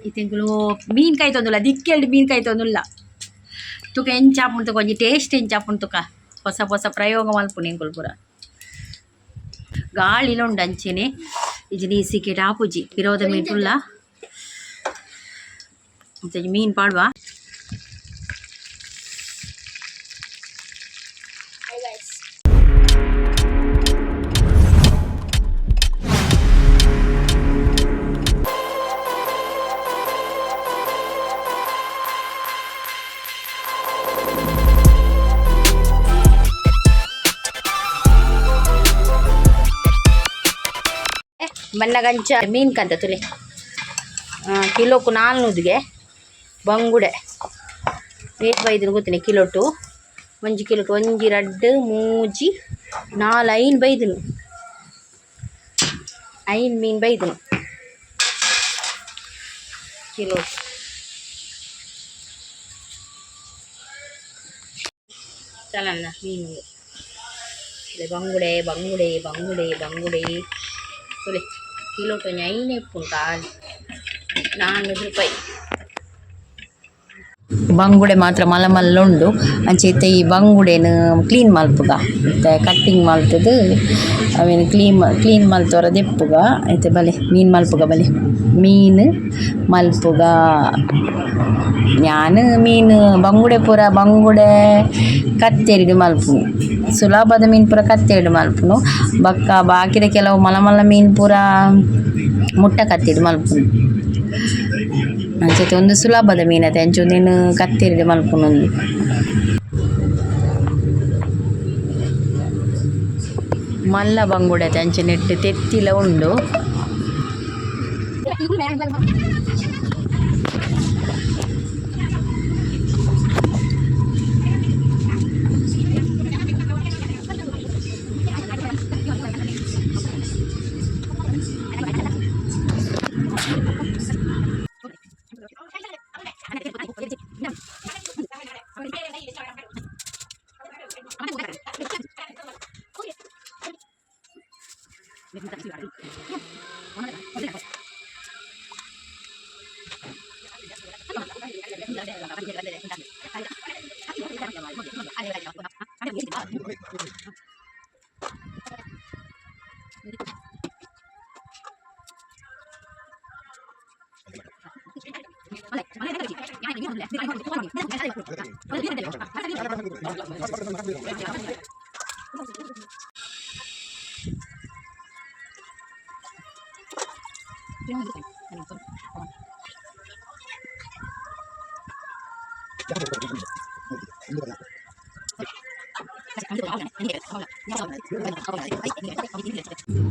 ಈ ತಿಂಗಳು ಮೀನ್ಕಾಯಿ ತಂದಿಲ್ಲ, ದಿಕ್ಕೆಲ್ಡು ಮೀನ್ಕಾಯಿ ತಂದಿಲ್ಲ. ತುಕ ಎಂಚಾಪುಂಟು ಕೊಂಚ ಟೇಸ್ಟ್ ಎಂಚಾಪುಂಟು ತುಕ. ಹೊಸ ಹೊಸ ಪ್ರಯೋಗ ಮಲ್ಪುನು ಎಂಕುಲು ಪೂರ. ಗಾಳಿಲ ಉಂಡು ಅಂಚೆನೆ ಇದು ನೀಸಿಕೆಟ್ ಆಪುಜಿ ಇರೋದ ಮೀನು ಫುಲ್ಲ. ಮೀನು ಪಾಡುವ ಮನ್ನಗಂಚ ಮೀನು ಕಂತ ತುಲೆ ಕಿಲೋಕು 400ಗೆ ಬಂಗುಡೆ ರೇಟ್ ಬೈದನು ಗೊತ್ತಿನ ಕಿಲೋಟು 1 ಕಿಲೋಟು 1 2 3 4 5 ಬೈದನು 5 ಮೀನು ಬೈದನು ಕಿಲೋ. ಚಲನ್ನ ಮೀನು ಬಂಗುಡೆ ಬಂಗುಡೆ ಬಂಗುಡೆ ಬಂಗುಡೆ ತುಲೆ ಕಿಲೋಟು 5 ಪುಂಟ 400 ರೂಪಾಯಿ. ಬಂಗುಡೆ ಮಾತ್ರ ಮಲ್ಲ ಮಲ್ಲ ಉಂಡು ಅಂಚೆ ಈ ಬಂಗುಡೆನು ಕ್ಲೀನ್ ಮಲ್ಪುಗ ಮತ್ತು ಕಟ್ಟಿಂಗ್ ಮಲ್ತದು ಅವೇನು ಕ್ಲೀನ್ ಮಲ್ತವರ ದೆಪ್ಪುಗ ಐತೆ ಬಲೆ ಮೀನು ಮಲ್ಪುಗ ಬಲೆ ಮೀನು ಮಲ್ಪುಗ. ನಾನು ಮೀನು ಬಂಗುಡೆ ಪೂರ ಬಂಗುಡೆ ಕತ್ತೆರಿಡು ಮಲ್ಪುನು, ಸುಲಭದ ಮೀನು ಪೂರ ಕತ್ತೆರಿಡು ಮಲ್ಪುನು. ಬಕ್ಕ ಬಾಕಿದ ಕೆಲವು ಮಲ್ಲ ಮಲ್ಲ ಮೀನು ಪೂರ ಮುಟ್ಟ ಕತ್ತಿಡು ಮಲ್ಪುನು. ಅಂಚೆ ಒಂದು ಸುಲಭದ ಮೀನತೆ ಅಂಚೆ ಒಂದೇನು ಕತ್ತೆರಿಡು ಮಲ್ಪುನು. ಮಲ್ಲ ಬಂಗುಡತೆ ಅಂಚೆ ನೆಟ್ಟು ತೆತ್ತಿಲ ಉಂಡು.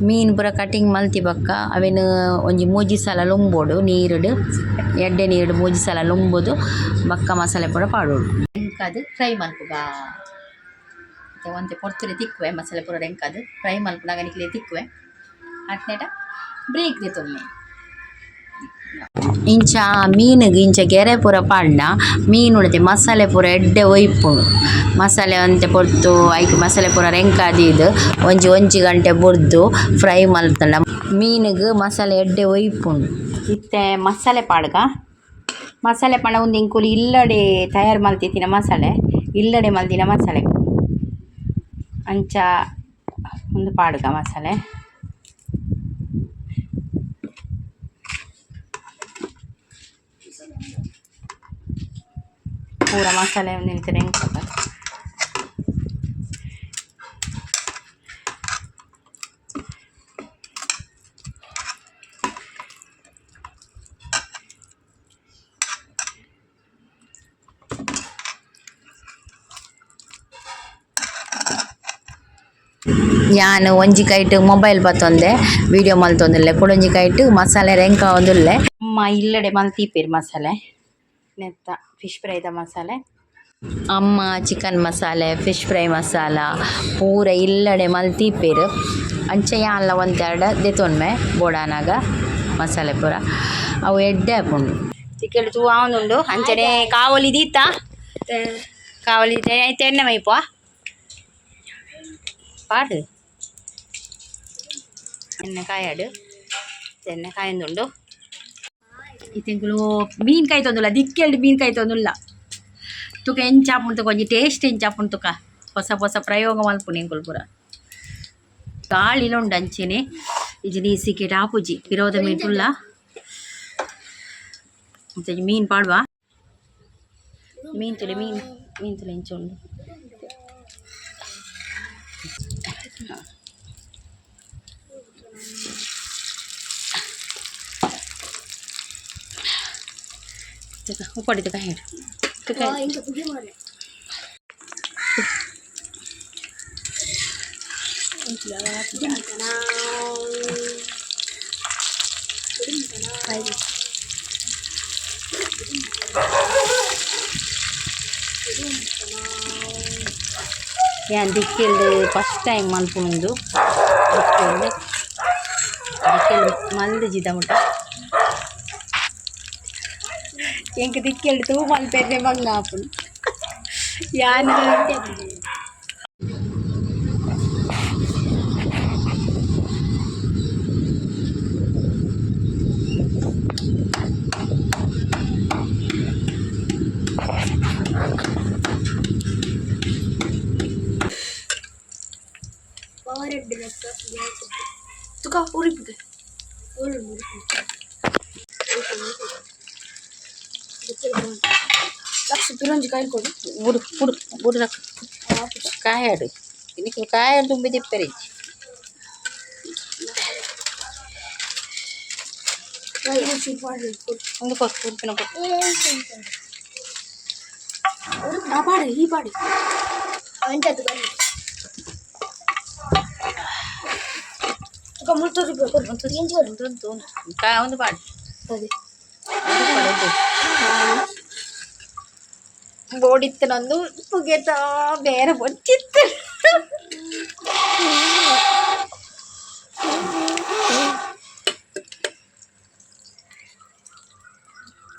ಮೀನು ಪೂರ ಕಟಿಂಗ್ ಮಲ್ತಿ ಬಕ್ಕ ಅವೇನು ಒಂಜಿ 3 ಸಲ ಲೊಂಬೋಡು ನೀರುಡು ಎಡ್ಡೆ ನೀರುಡು 3 ಸಲ ಲೊಂಬೋದು ಬಕ್ಕ ಮಸಾಲೆ ಪೂರ ಪಾಡೋಡು. ಎಂಕದು ಫ್ರೈ ಮಲ್ಪುಗ ಒಂತೆ ಪೊರ್ತುಲೆ ತಿಕ್ಕುವೆ ಮಸಾಲೆ ಪೂರ ಎಂಕದು ಫ್ರೈ ಮಲ್ಪುನಾಗ ನಿಕ್ಲೆ ತಿಕ್ಕುವೆ ಅಟ್ನೆಟ ಬ್ರೇಕ್ ದೆತೊನ್ನೆ. ಇಂಚ ಮೀನಿಗೆ ಇಂಚ ಗೆರೆ ಪೂರ ಪಾಡ್ನ ಮೀನು ಉಡತೆ ಮಸಾಲೆ ಪೂರ ಎಡ್ಡೆ ಒಯ್ಪುಂಡು. ಮಸಾಲೆ ಅಂತೆ ಪೊರ್ತು ಐಕ್ ಮಸಾಲೆ ಪೂರ ರೆಂಕಾದಿದ್ದು ಒಂಜಿ ಗಂಟೆ ಬುರ್ದು ಫ್ರೈ ಮಲ್ತಂಡ ಮೀನಿಗೆ ಮಸಾಲೆ ಎಡ್ಡೆ ಒಯ್ಪುಂಡು. ಇತ್ತೆ ಮಸಾಲೆ ಪಾಡ್ಗ ಮಸಾಲೆ ಪಂಡ ಒಂದು ಇಂಕುಲು ಇಲ್ಲಡೆ ತಯಾರು ಮಲ್ತಿತ್ತಿನ ಮಸಾಲೆ ಇಲ್ಲಡೆ ಮಲ್ತಿನ ಮಸಾಲೆ ಅಂಚ ಒಂದು ಪಾಡ್ಗ ಮಸಾಲೆ ಪೂರ ಮಸಾಲೆ ನಿಂತರೆ ಹೆಂಗೆ ನಾನು ಒಂಜಿ ಕೈಟ್ ಮೊಬೈಲ್ ಬತ್ತೊಂದೆ ವಿಡಿಯೋ ಮಲ್ತೊಂದುಲ್ಲೆ ಕೊಡೊಂಜಿ ಕೈಟ್ ಮಸಾಲೆ ರೆಂಕ ಒಂದುಲ್ಲೆ ಅಮ್ಮ ಇಲ್ಲಡೆ ಮಲ್ತಿಪ್ಪೇರು ಮಸಾಲೆ ನೆತ್ತ ಫಿಶ್ ಫ್ರೈದ ಮಸಾಲೆ ಅಮ್ಮ ಚಿಕನ್ ಮಸಾಲೆ ಫಿಶ್ ಫ್ರೈ ಮಸಾಲ ಪೂರ ಇಲ್ಲಡೆ ಮಲ್ತಿಪ್ಪೇರು ಅಂಚೆ ಯಾನ್ಲ ಒಂದೆರಡು ದೆತೊನ್ಮೆ ಬೋಡಾನಾಗ ಮಸಾಲೆ ಪೂರ ಅವು ಎಡ್ಡೆ ಹಾಕೊಂಡು ಚಿಕ್ಕಳು ತೂ ಅವನುಂಡು ಅಂಚನೆ ಕಾವಲಿ ದೀತ ಕಾವಲಿ ಆಯ್ತು ಎಣ್ಣೆ ಮೈಪೋ ಪಾಡು ಎಣ್ಣೆ ಕಾಯಾಡು ಎಣ್ಣೆ ಕಾಯಿಂದುಂಡು ಈ ತಿಂಗಳು ಮೀನ್ಕಾಯಿ ತೊಂದಿಲ್ಲ ದಿಕ್ಕೆಲ್ಡು ಮೀನ್ಕಾಯಿ ತೊಂದಿಲ್ಲ ತುಕ ಎಂಚಾಪುಂಡು ಕೊಂಚ ಟೇಸ್ಟ್ ಎಂಚಾಪುಂಡು ತುಕ ಹೊಸ ಹೊಸ ಪ್ರಯೋಗ ಮಲ್ಪುನೆ ಎಂಕುಲು ಪೂರ ಗಾಳಿಲ ಉಂಡು ಅಂಚೆನೆ ಇಜಿ ನೀ ಸಿಕೆಟ್ ಆಪುಜಿ ಪಿರೋದ ಮೀನ್ ತುಲ್ಲ ಮೀನ್ ಪಾಡುವ ಮೀನ್ ತುಲೆ ಮೀನ್ ತುಲೆ ಎಂಚ ಉಂಡು ಉಪ್ಪಡಿ ತುಕ ಹೇಳು ಯಾನ್ ದಿಕ್ಕೆಲ್ಡು ಫಸ್ಟ್ ಟೈಮ್ ಮಲ್ಪುಂಡು ದಿಕ್ಕೆಲ್ಡು ಮಲ್ದಿಜಿದ ಮುಟ ಎಂಕ್ ದಿಕ್ಕೆಲ್ಡು ತೂ ಮಲ್ಪೆರ್ನೆ ಮಂಗ ಆಪುಂಡು ಯಾನ್ ತುಕ ಉರಿಪಿಗೆ ಲಕ್ಷ ಪಿರಂಜಿ ಕಾಯಿ ಕೊಡು ಬುಡು ಬುಡು ಬುಡು ರಕ್ಕ ಕಾಯಾಡು ಇದಕ್ಕೆ ಕಾಯಾಡು ತುಂಬಿ ತಿಪ್ಪರಿ ಒಂದು ಕೊಟ್ಟು ಉಡುಪಿನ ಕೊಟ್ಟು ಆ ಪಾಡಿ ಈ ಪಾಡಿ ಅಂಟದು ಬನ್ನಿ ಒಂದು ಪಾಡಿ ಬೋಡಿತ್ತು ನಂದು ಪುಗೆತ ಬೇರೆ ಬಚ್ಚಿತ್ತು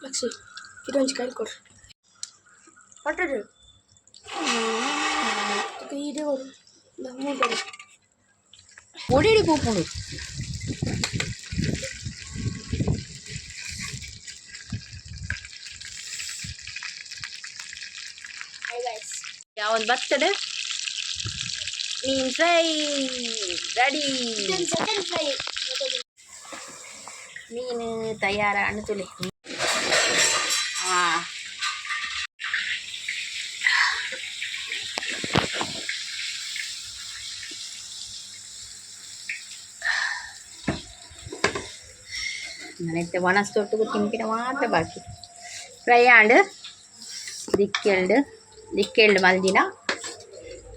ಲಕ್ಷ ಇದೊಂದು ಕಾಯಿ ಕೊಡು ಕೊಟ್ಟರು ಇದೆ ಕೊಡು ಮೂರು ಕೊಡು ಓಡಿ ಕೂಪುಡು ಯಾವೊಂದು ಬರ್ತದೆ ಮೀನ್ ಫ್ರೈ ರೆಡಿ ಮೀನು ತಯಾರ ಅಣ್ತುಲಿ ಹಾಂ ನನತ್ತೆ ಒಣಸ್ತೊಟ್ಟಿಗೂ ತಿಂಪಿನ ಮಾತ್ರ ಬಾಕಿ ಫ್ರೈ ಆಂಡ್ ದಿಕ್ಕೆಲ್ಡು ಮಲ್ದಿನ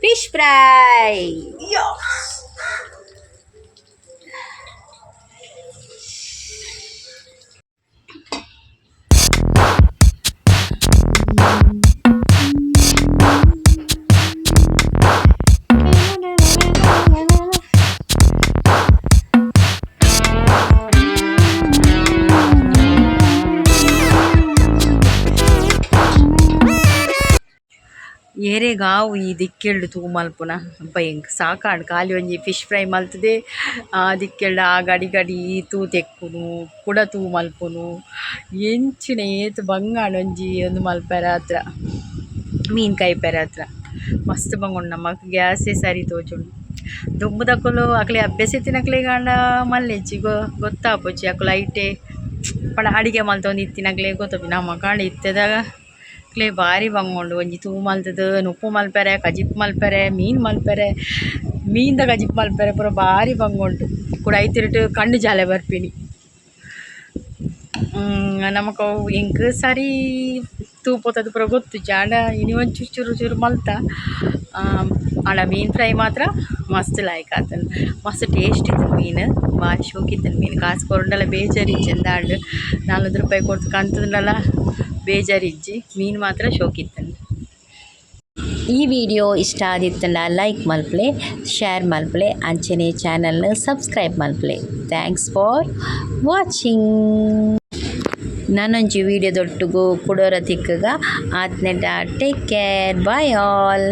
ಫಿಶ್ ಫ್ರೈ ಏರೆಗಾವು ಈ ದಿಕ್ಕೆಲ್ಡು ತೂ ಮಲ್ಪುನ ಎಂಕ್ ಸಾಕಾಂಡು ಖಾಲಿ ಒಂಜಿ ಫಿಶ್ ಫ್ರೈ ಮಲ್ತದೆ ದಿಕ್ಕೆಲ್ಡು ಆ ಗಡಿ ಗಡಿ ತೂ ತೆಕ್ಕುನು ಕುಡ ತೂ ಮಲ್ಪುನು ಎಂಚಿನ ಏತು ಬಂಗಾಂಡು ಒಂದು ಮಲ್ಪೆರ ಹತ್ರ ಮೀನು ಕೈಪೆರ ಹತ್ರ ಮಸ್ತ್ ಬಂಗುಂಡು ನಮಕ್ ಗ್ಯಾಸೇ ಸರಿ ತೋಜುಂಡು ದುಂಬು ತಕ್ಕಲು ಅಕ್ಲೆ ಅಭ್ಯಾಸ ತಿನ್ನಕ್ಲೆ ಕಾಂಡ ಮಲ್ಲೆಜ್ಜಿ ಗೊತ್ತಾಪುಜಿ ಅಕ್ಲು ಐಟೆ ಪಂಡ ಅಡಿಗೆ ಮಲ್ತೊಂದು ಇತ್ತಿನಕ್ಲೆ ಗೊತ್ತಪ್ಪಿ ನಮ್ಮ ಕಾಂಡ ಇತ್ತದಾಗ ಕ್ಲೇ ಭಾರಿ ಬಂಗೊಂಡು ಒಂಜಿ ತೂ ಮಲ್ತದ ಉಪ್ಪು ಮಲ್ಪೆರೆ ಕಜಿಪ್ ಮಲ್ಪೆರೆ ಮೀನು ಮಲ್ಪೆರೆ ಮೀನ್ದ ಕಜಿಪ್ ಮಲ್ಪೆರೆ ಪೂರ ಭಾರಿ ಬಂಗೊಂಡು ಕೂಡ ಐತಿರಟ್ಟು ಕಣ್ಣು ಜಾಲೆ ಬರ್ಪಿನಿ ನಮಕ್ ಎಂಕ್ ಸರಿ ತೂಪೋತದು ಪೂರ ಗೊತ್ತು ಜಾಂಡ ಇನಿ ಒಂಚೂರು ಚೂರು ಚೂರು ಮಲ್ತ ಆಂಡ ಮೀನು ಫ್ರೈ ಮಾತ್ರ ಮಸ್ತ್ ಲಾಯ್ಕ್ ಆತನು ಮಸ್ತ್ ಟೇಸ್ಟ್ ಇತ್ತು ಮೀನು ಭಾರಿ ಶೋಕಿತ್ತು ಮೀನು ಕಾಸು ಕೊರಂಡಲ್ಲ ಬೇಜಾರಿಜ್ಜಂದ ಆಂಡ್ 40 ರೂಪಾಯಿ ಕೊಡ್ತು ಕಂತದಲ್ಲ ಬೇಜಾರಿಜ್ಜಿ ಮೀನು ಮಾತ್ರ ಶೋಕಿತ್ತಂದು ಈ ವಿಡಿಯೋ ಇಷ್ಟ ಆದಿತ್ತಂಡ ಲೈಕ್ ಮಲ್ಪಲೆ ಶೇರ್ ಮಲ್ಪಲೆ ಅಂಚನೆ ಚಾನಲ್ನ ಸಬ್ಸ್ಕ್ರೈಬ್ ಮಲ್ಪಲೆ ಥ್ಯಾಂಕ್ಸ್ ಫಾರ್ ವಾಚಿಂಗ್ ನಾನೊಂಜಿ ವಿಡಿಯೋದೊಟ್ಟಿಗೂ ಕೊಡೋರ ತಿಕ್ಕಗ ಆತ್ನೆಟ ಟೇಕ್ ಕೇರ್ ಬಾಯ್ ಆಲ್.